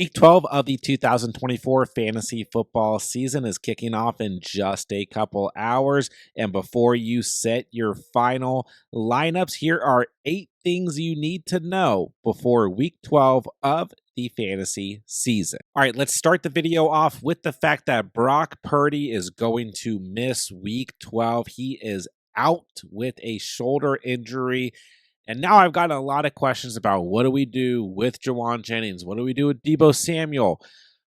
Week 12 of the 2024 fantasy football season is kicking off in just a couple hours. And before you set your final lineups, here are 8 things you need to know before week 12 of the fantasy season. All right, let's start the video off with the fact that Brock Purdy is going to miss week 12. He is out with a shoulder injury. And now I've gotten a lot of questions about what do we do with Jauan Jennings? What do we do with Deebo Samuel?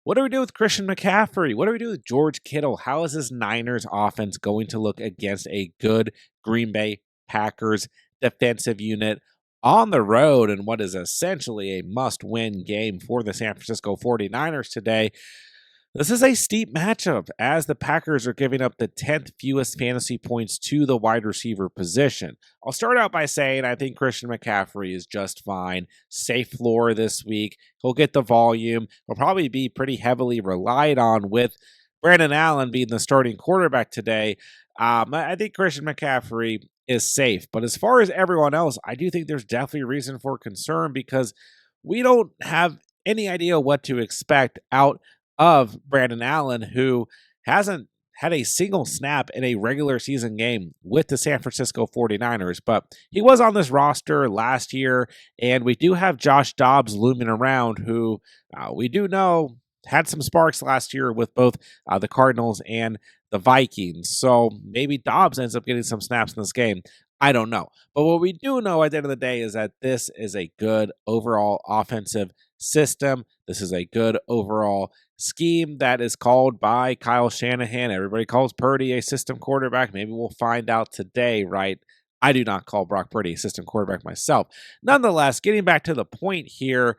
What do we do with Christian McCaffrey? What do we do with George Kittle? How is this Niners offense going to look against a good Green Bay Packers defensive unit on the road in what is essentially a must-win game for the San Francisco 49ers today? This is a steep matchup as the Packers are giving up the 10th fewest fantasy points to the wide receiver position. I'll start out by saying I think Christian McCaffrey is just fine. Safe floor this week. He'll get the volume. He'll probably be pretty heavily relied on with Brandon Allen being the starting quarterback today. I think Christian McCaffrey is safe. But as far as everyone else, I do think there's definitely reason for concern because we don't have any idea what to expect out of Brandon Allen, who hasn't had a single snap in a regular season game with the San Francisco 49ers, but he was on this roster last year, and we do have Josh Dobbs looming around, who we do know had some sparks last year with both the Cardinals and the Vikings, so maybe Dobbs ends up getting some snaps in this game. I don't know. But what we do know at the end of the day is that this is a good overall offensive system. This is a good overall scheme that is called by Kyle Shanahan. Everybody calls Purdy a system quarterback. Maybe we'll find out today, right? I do not call Brock Purdy a system quarterback myself. Nonetheless, getting back to the point here,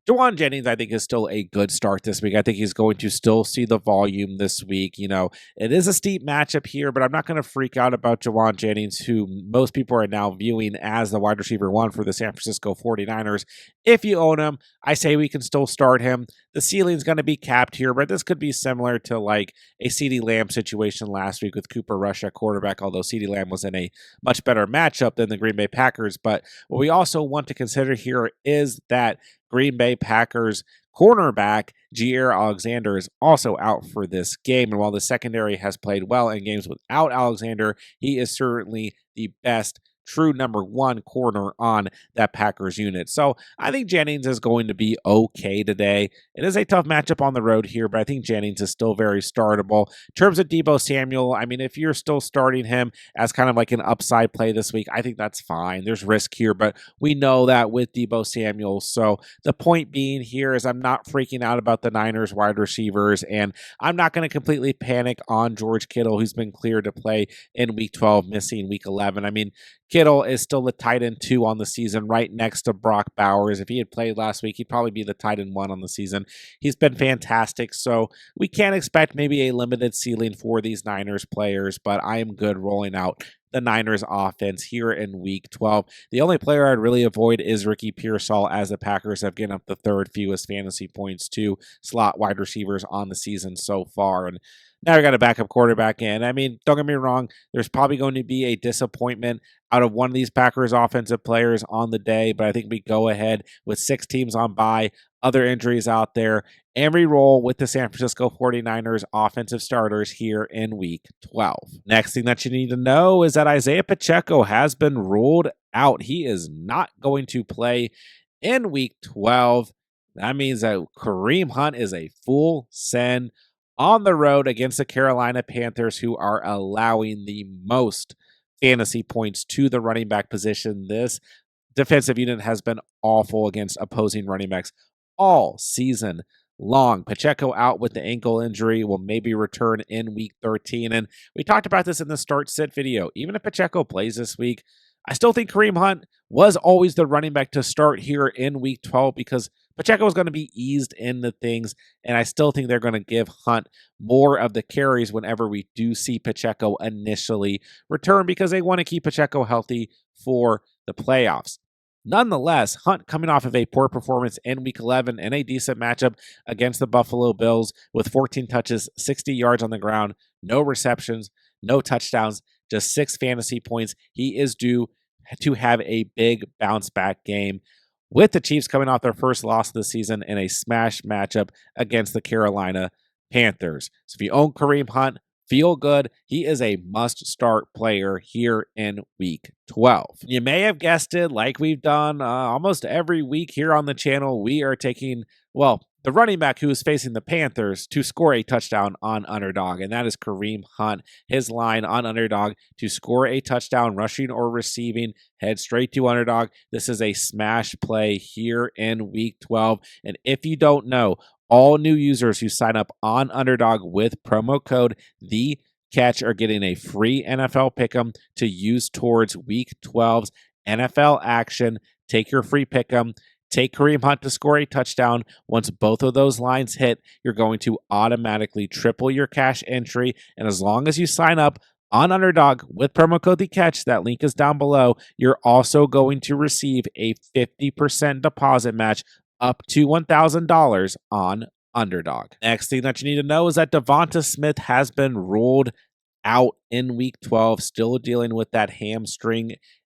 Jauan Jennings, I think, is still a good start this week. I think he's going to still see the volume this week. You know, it is a steep matchup here, but I'm not going to freak out about Jauan Jennings, who most people are now viewing as the wide receiver 1 for the San Francisco 49ers. If you own him, I say we can still start him. The ceiling's going to be capped here, but this could be similar to like a CeeDee Lamb situation last week with Cooper Rush at quarterback, although CeeDee Lamb was in a much better matchup than the Green Bay Packers. But what we also want to consider here is that Green Bay Packers cornerback Jaire Alexander is also out for this game. And while the secondary has played well in games without Alexander, he is certainly the best true number 1 corner on that Packers unit. So I think Jennings is going to be okay today. It is a tough matchup on the road here, but I think Jennings is still very startable. In terms of Deebo Samuel, I mean, if you're still starting him as kind of like an upside play this week, I think that's fine. There's risk here, but we know that with Deebo Samuel. So the point being here is I'm not freaking out about the Niners wide receivers, and I'm not going to completely panic on George Kittle, who's been cleared to play in week 12, missing week 11. I mean, Kittle is still the tight end 2 on the season, right next to Brock Bowers. If he had played last week, he'd probably be the tight end 1 on the season. He's been fantastic, so we can't expect maybe a limited ceiling for these Niners players, but I am good rolling out the Niners offense here in week 12. The only player I'd really avoid is Ricky Pearsall, as the Packers have given up the 3rd fewest fantasy points to slot wide receivers on the season so far. And now we got a backup quarterback in. I mean, don't get me wrong, there's probably going to be a disappointment out of one of these Packers offensive players on the day, but I think we go ahead with 6 teams on bye, other injuries out there, and re-roll with the San Francisco 49ers offensive starters here in week 12. Next thing that you need to know is that Isaiah Pacheco has been ruled out. He is not going to play in week 12. That means that Kareem Hunt is a full send on the road against the Carolina Panthers, who are allowing the most fantasy points to the running back position. This defensive unit has been awful against opposing running backs all season long. Pacheco out with the ankle injury, will maybe return in week 13. And we talked about this in the start sit video. Even if Pacheco plays this week, I still think Kareem Hunt was always the running back to start here in week 12 because Pacheco is going to be eased into things, and I still think they're going to give Hunt more of the carries whenever we do see Pacheco initially return because they want to keep Pacheco healthy for the playoffs. Nonetheless, Hunt coming off of a poor performance in week 11 and a decent matchup against the Buffalo Bills with 14 touches, 60 yards on the ground, no receptions, no touchdowns, just 6 fantasy points. He is due to have a big bounce back game. with the Chiefs coming off their first loss of the season in a smash matchup against the Carolina Panthers. So if you own Kareem Hunt, feel good. He is a must-start player here in Week 12. You may have guessed it, like we've done almost every week here on the channel, we are taking, well, the running back who is facing the Panthers to score a touchdown on Underdog, and that is Kareem Hunt. His line on Underdog to score a touchdown, rushing or receiving, head straight to Underdog. This is a smash play here in Week 12, and if you don't know, all new users who sign up on Underdog with promo code THECATCH are getting a free NFL Pick'em to use towards Week 12's NFL action. Take your free Pick'em. Take Kareem Hunt to score a touchdown. Once both of those lines hit, you're going to automatically triple your cash entry. And as long as you sign up on Underdog with promo code THECATCH, that link is down below, you're also going to receive a 50% deposit match up to $1,000 on Underdog. Next thing that you need to know is that Devonta Smith has been ruled out in Week 12, still dealing with that hamstring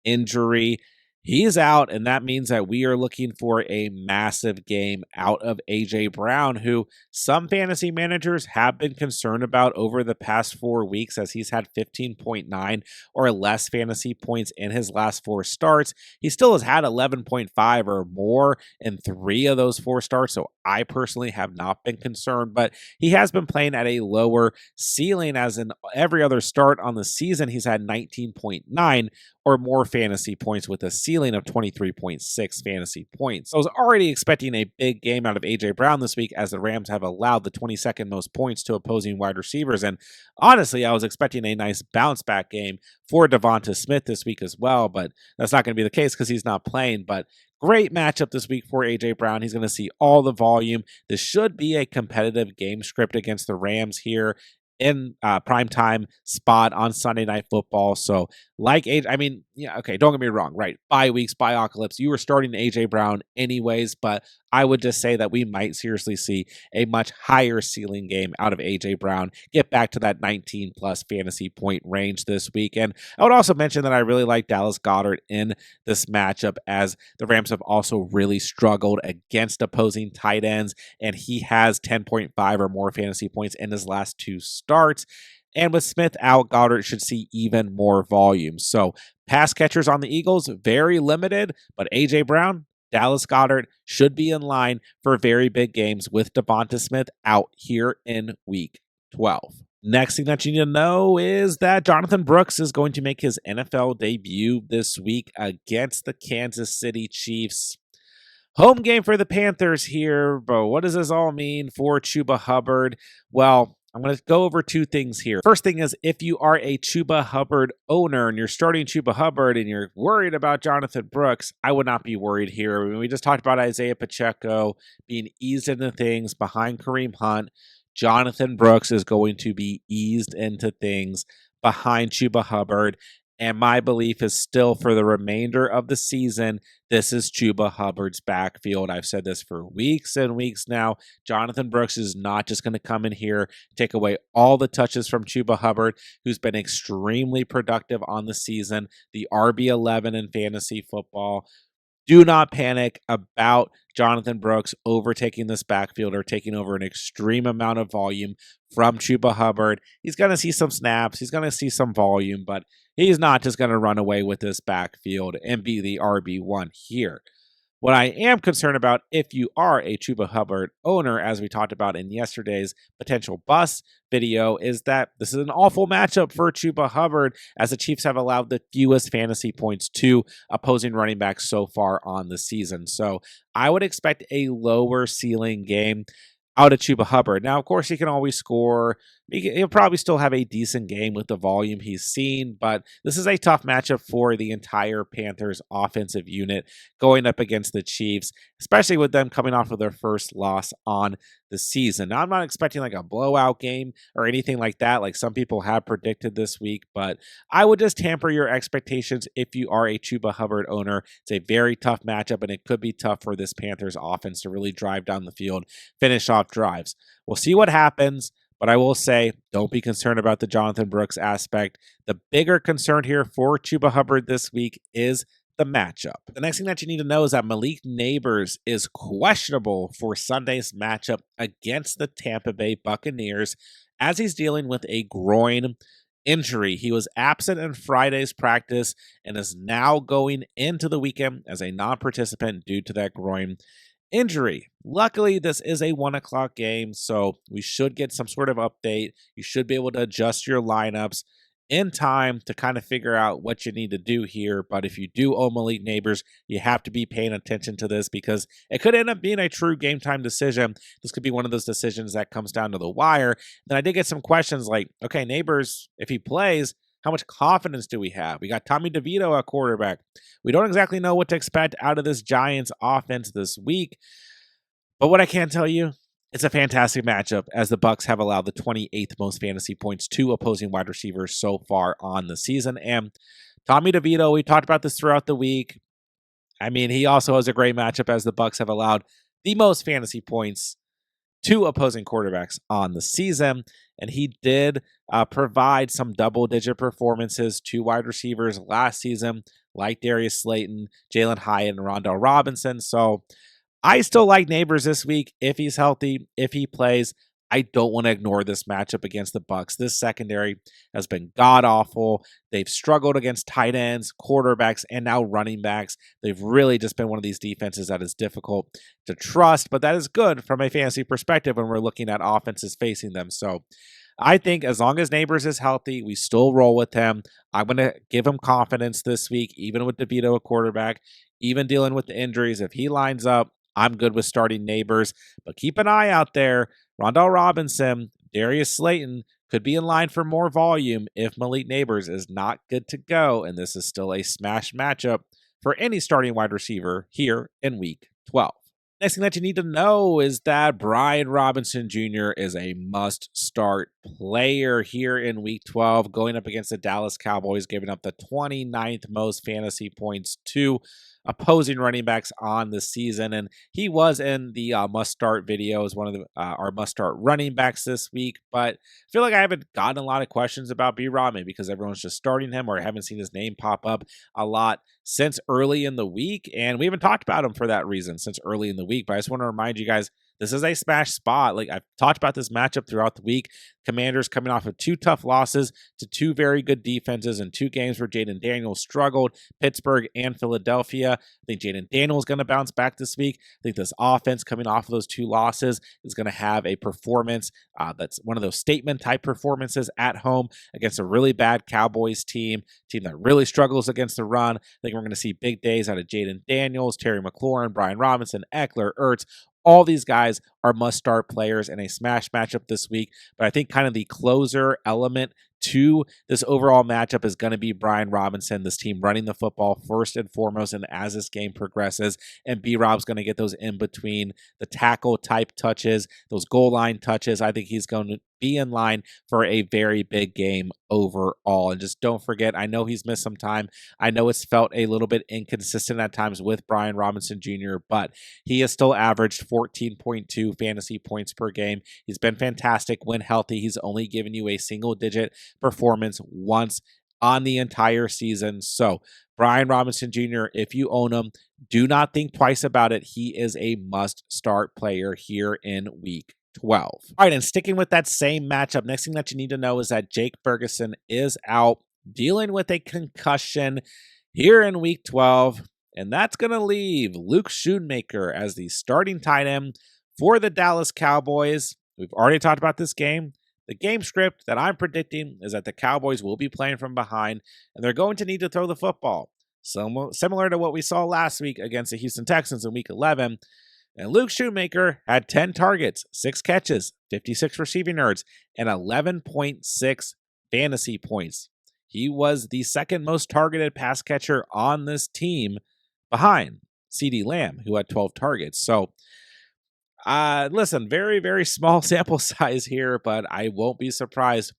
injury. He's out, and that means that we are looking for a massive game out of A.J. Brown, who some fantasy managers have been concerned about over the past 4 weeks, as he's had 15.9 or less fantasy points in his last 4 starts. He still has had 11.5 or more in 3 of those 4 starts, so I personally have not been concerned, but he has been playing at a lower ceiling, as in every other start on the season, he's had 19.9 or more fantasy points with a ceiling of 23.6 fantasy points. So I was already expecting a big game out of A.J. Brown this week, as the Rams have allowed the 22nd most points to opposing wide receivers. And honestly, I was expecting a nice bounce back game for Devonta Smith this week as well, but that's not going to be the case because he's not playing. But great matchup this week for A.J. Brown. He's going to see all the volume. This should be a competitive game script against the Rams here in primetime spot on Sunday Night Football. So like AJ, I mean, yeah, okay, don't get me wrong, right? Bye weeks, bye-ocalypse. You were starting AJ Brown anyways, but I would just say that we might seriously see a much higher ceiling game out of AJ Brown, get back to that 19 plus fantasy point range this week. And I would also mention that I really like Dallas Goedert in this matchup, as the Rams have also really struggled against opposing tight ends, and he has 10.5 or more fantasy points in his last 2 starts. And with Smith out, Goddard should see even more volume. So pass catchers on the Eagles, very limited, but A.J. Brown, Dallas Goedert should be in line for very big games with Devonta Smith out here in Week 12. Next thing that you need to know is that Jonathan Brooks is going to make his NFL debut this week against the Kansas City Chiefs. Home game for the Panthers here, but what does this all mean for Chuba Hubbard? Well, I'm going to go over 2 things here. First thing is, if you are a Chuba Hubbard owner and you're starting Chuba Hubbard and you're worried about Jonathan Brooks, I would not be worried here. I mean, we just talked about Isaiah Pacheco being eased into things behind Kareem Hunt. Jonathan Brooks is going to be eased into things behind Chuba Hubbard. And my belief is still, for the remainder of the season, this is Chuba Hubbard's backfield. I've said this for weeks and weeks now. Jonathan Brooks is not just going to come in here, take away all the touches from Chuba Hubbard, who's been extremely productive on the season, the RB11 in fantasy football. Do not panic about Jonathan Brooks overtaking this backfield or taking over an extreme amount of volume from Chuba Hubbard. He's going to see some snaps. He's going to see some volume, but he's not just going to run away with this backfield and be the RB1 here. What I am concerned about, if you are a Chuba Hubbard owner, as we talked about in yesterday's potential bust video, is that this is an awful matchup for Chuba Hubbard, as the Chiefs have allowed the fewest fantasy points to opposing running backs so far on the season. So I would expect a lower ceiling game out of Chuba Hubbard. Now, of course, he can always score. He'll probably still have a decent game with the volume he's seen, but this is a tough matchup for the entire Panthers offensive unit going up against the Chiefs, especially with them coming off of their first loss on the season. Now, I'm not expecting like a blowout game or anything like that, like some people have predicted this week, but I would just tamper your expectations if you are a Chuba Hubbard owner. It's a very tough matchup, and it could be tough for this Panthers offense to really drive down the field, finish off drives. We'll see what happens. But I will say, don't be concerned about the Jonathan Brooks aspect. The bigger concern here for Chuba Hubbard this week is the matchup. The next thing that you need to know is that Malik Nabers is questionable for Sunday's matchup against the Tampa Bay Buccaneers as he's dealing with a groin injury. He was absent in Friday's practice and is now going into the weekend as a non-participant due to that groin injury. Luckily, this is a 1 o'clock game, so we should get some sort of update. You should be able to adjust your lineups in time to kind of figure out what you need to do here. But if you do own Malik Nabers, you have to be paying attention to this because it could end up being a true game time decision. This could be one of those decisions that comes down to the wire. Then I did get some questions like, okay, Nabers, if he plays, how much confidence do we have? We got Tommy DeVito at quarterback. We don't exactly know what to expect out of this Giants offense this week. But what I can tell you, it's a fantastic matchup as the Bucs have allowed the 28th most fantasy points to opposing wide receivers so far on the season. And Tommy DeVito, we talked about this throughout the week. I mean, he also has a great matchup as the Bucs have allowed the most fantasy points to opposing quarterbacks on the season. And he did provide some double-digit performances to wide receivers last season, like Darius Slayton, Jalen Hyatt, and Rondell Robinson. So I still like Nabers this week if he's healthy, if he plays. I don't want to ignore this matchup against the Bucs. This secondary has been god-awful. They've struggled against tight ends, quarterbacks, and now running backs. They've really just been one of these defenses that is difficult to trust, but that is good from a fantasy perspective when we're looking at offenses facing them. So I think as long as Nabers is healthy, we still roll with him. I'm going to give him confidence this week, even with DeVito at quarterback, even dealing with the injuries. If he lines up, I'm good with starting Nabers, but keep an eye out there. Rondell Robinson, Darius Slayton could be in line for more volume if Malik Nabers is not good to go, and this is still a smash matchup for any starting wide receiver here in Week 12. Next thing that you need to know is that Brian Robinson Jr. is a must-start player here in Week 12, going up against the Dallas Cowboys, giving up the 29th most fantasy points to opposing running backs on the season. And he was in the must-start video as one of our must-start running backs this week. But I feel like I haven't gotten a lot of questions about B-Rob, maybe because everyone's just starting him or I haven't seen his name pop up a lot since early in the week. And we haven't talked about him for that reason since early in the week. But I just want to remind you guys, this is a smash spot. Like I've talked about this matchup throughout the week. Commanders coming off of 2 tough losses to 2 very good defenses in 2 games where Jaden Daniels struggled, Pittsburgh and Philadelphia. I think Jaden Daniels is going to bounce back this week. I think this offense coming off of those 2 losses is going to have a performance that's one of those statement type performances at home against a really bad Cowboys team that really struggles against the run. I think we're going to see big days out of Jaden Daniels, Terry McLaurin, Brian Robinson, Eckler, Ertz. All these guys are must-start players in a smash matchup this week, but I think kind of the closer element to this overall matchup is going to be Brian Robinson, this team running the football first and foremost, and as this game progresses, and B-Rob's going to get those in between the tackle type touches, those goal line touches. I think he's going to be in line for a very big game overall. And just don't forget, I know he's missed some time. I know it's felt a little bit inconsistent at times with Brian Robinson Jr., but he has still averaged 14.2 fantasy points per game. He's been fantastic when healthy. He's only given you a single-digit performance once on the entire season. So Brian Robinson Jr., if you own him, do not think twice about it. He is a must-start player here in Week 12. All right, and sticking with that same matchup, next thing that you need to know is that Jake Ferguson is out dealing with a concussion here in Week 12, and that's going to leave Luke Schoonmaker as the starting tight end for the Dallas Cowboys. We've already talked about this game. The game script that I'm predicting is that the Cowboys will be playing from behind, and they're going to need to throw the football. Similar to what we saw last week against the Houston Texans in Week 11. And Luke Schoonmaker had 10 targets, 6 catches, 56 receiving yards, and 11.6 fantasy points. He was the second most targeted pass catcher on this team behind CeeDee Lamb, who had 12 targets. So, listen, very, very small sample size here, but I won't be surprised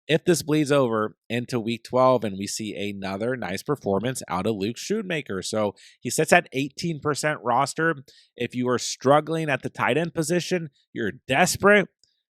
if this bleeds over into Week 12 and we see another nice performance out of Luke Schoonmaker. So he sits at 18% roster. If you are struggling at the tight end position, you're desperate,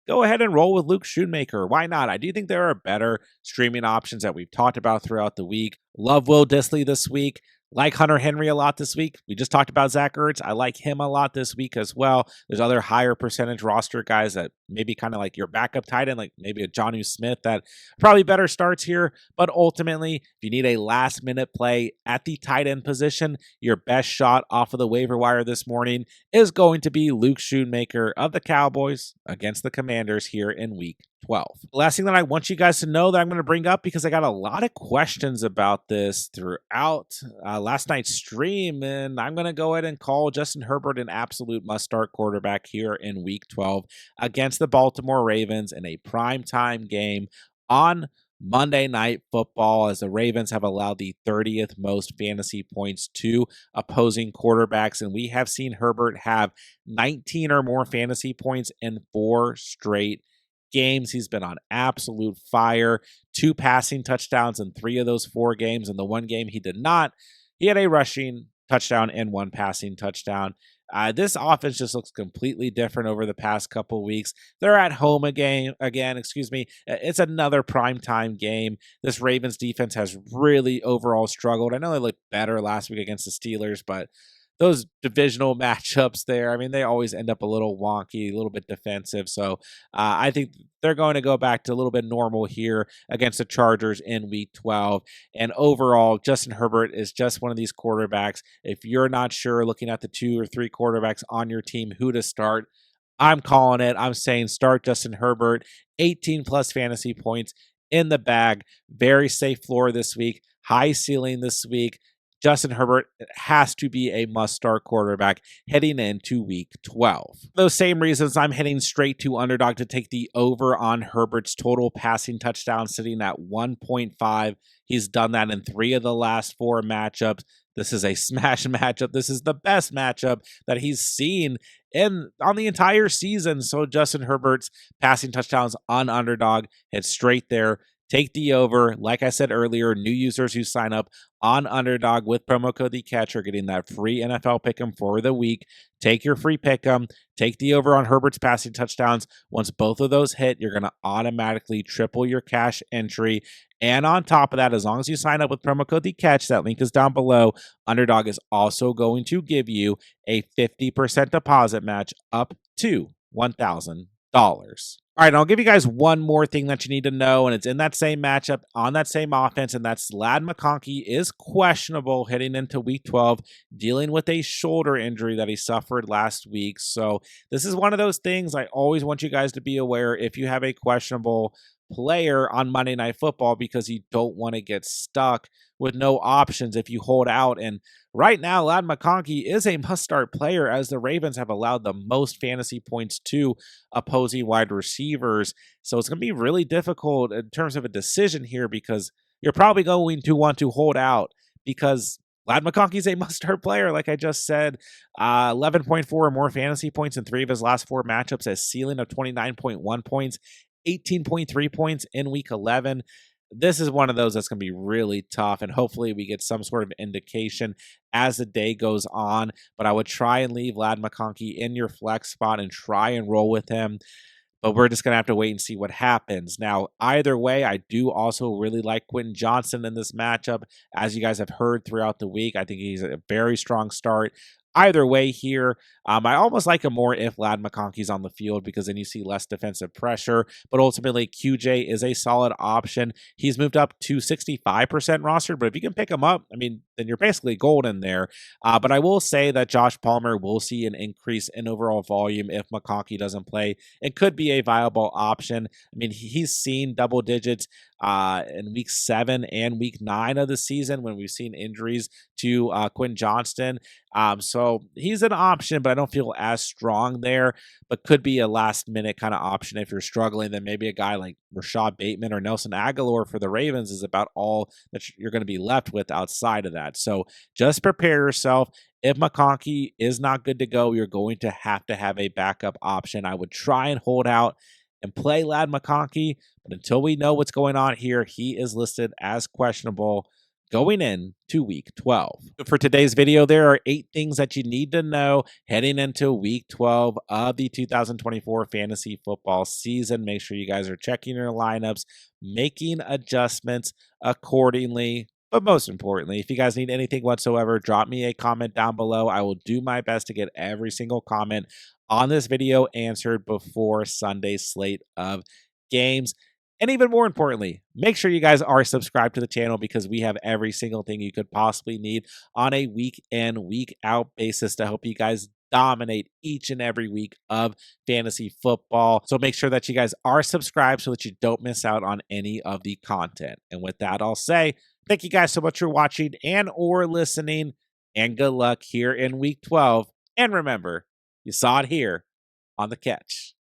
go ahead and roll with Luke Schoonmaker. Why not? I do think there are better streaming options that we've talked about throughout the week. Love Will Dissly this week. Like Hunter Henry a lot this week. We just talked about Zach Ertz. I like him a lot this week as well. There's other higher percentage roster guys that maybe kind of like your backup tight end, like maybe a Jonnu Smith that probably better starts here. But ultimately, if you need a last minute play at the tight end position, your best shot off of the waiver wire this morning is going to be Luke Schoonmaker of the Cowboys against the Commanders here in week 12. Last thing that I want you guys to know that I'm going to bring up, because I got a lot of questions about this throughout last night's stream, and I'm going to go ahead and call Justin Herbert an absolute must-start quarterback here in week 12 against the Baltimore Ravens in a primetime game on Monday Night Football, as the Ravens have allowed the 30th most fantasy points to opposing quarterbacks, and we have seen Herbert have 19 or more fantasy points in 4 straight games. He's been on absolute fire. 2 passing touchdowns in 3 of those 4 games. And the one game he did not, he had a rushing touchdown and 1 passing touchdown. This offense just looks completely different over the past couple weeks. They're at home again. It's another primetime game. This Ravens defense has really overall struggled. I know they looked better last week against the Steelers, but those divisional matchups there, I mean, they always end up a little wonky, a little bit defensive. So I think they're going to go back to a little bit normal here against the Chargers in week 12. And overall, Justin Herbert is just one of these quarterbacks. If you're not sure, looking at the 2 or 3 quarterbacks on your team, who to start, I'm calling it. I'm saying start Justin Herbert. 18 plus fantasy points in the bag. Very safe floor this week. High ceiling this week. Justin Herbert has to be a must-start quarterback heading into week 12. Those same reasons, I'm heading straight to Underdog to take the over on Herbert's total passing touchdown, sitting at 1.5. He's done that in 3 of the last 4 matchups. This is a smash matchup. This is the best matchup that he's seen on the entire season. So Justin Herbert's passing touchdowns on Underdog, head straight there. Take the over. Like I said earlier, new users who sign up on Underdog with promo code TheCatch are getting that free NFL Pick Em for the week. Take your free Pick Em. Take the over on Herbert's passing touchdowns. Once both of those hit, you're going to automatically triple your cash entry. And on top of that, as long as you sign up with promo code TheCatch, that link is down below, Underdog is also going to give you a 50% deposit match up to $1,000. All right, I'll give you guys one more thing that you need to know, and it's in that same matchup on that same offense, and that's McConkey is questionable heading into week 12, dealing with a shoulder injury that he suffered last week. So this is one of those things I always want you guys to be aware if you have a questionable player on Monday Night Football, because you don't want to get stuck with no options if you hold out. And right now, McConkey is a must-start player, as the Ravens have allowed the most fantasy points to opposing wide receivers. So it's going to be really difficult in terms of a decision here, because you're probably going to want to hold out, because McConkey is a must-start player, like I just said. 11.4 or more fantasy points in 3 of his last 4 matchups, a ceiling of 29.1 points, 18.3 points in week 11. This is one of those that's going to be really tough, and hopefully we get some sort of indication as the day goes on. But I would try and leave McConkey in your flex spot and try and roll with him. But we're just going to have to wait and see what happens. Now, either way, I do also really like Quentin Johnston in this matchup. As you guys have heard throughout the week, I think he's a very strong start. Either way here, I almost like him more if McConkey's on the field, because then you see less defensive pressure. But ultimately, QJ is a solid option. He's moved up to 65% roster, but if you can pick him up, I mean, then you're basically golden there. But I will say that Josh Palmer will see an increase in overall volume if McConkey doesn't play. It could be a viable option. I mean, he's seen double digits in week 7 and week 9 of the season when we've seen injuries to Quentin Johnston. So he's an option, but I don't feel as strong there, but could be a last minute kind of option if you're struggling. Then maybe a guy like Rashad Bateman or Nelson Aguilar for the Ravens is about all that you're going to be left with outside of that. So just prepare yourself. If McConkey is not good to go, you're going to have a backup option. I would try and hold out and play McConkey, but until we know what's going on here, he is listed as questionable going in to week 12. For today's video, there are 8 things that you need to know heading into week 12 of the 2024 fantasy football season. Make sure you guys are checking your lineups, making adjustments accordingly. But most importantly, if you guys need anything whatsoever, drop me a comment down below. I will do my best to get every single comment on this video answered before Sunday's slate of games. And even more importantly, make sure you guys are subscribed to the channel because we have every single thing you could possibly need on a week in, week out basis to help you guys dominate each and every week of fantasy football. So make sure that you guys are subscribed so that you don't miss out on any of the content. And with that, I'll say thank you guys so much for watching and or listening, and good luck here in week 12. And remember, you saw it here on The Catch.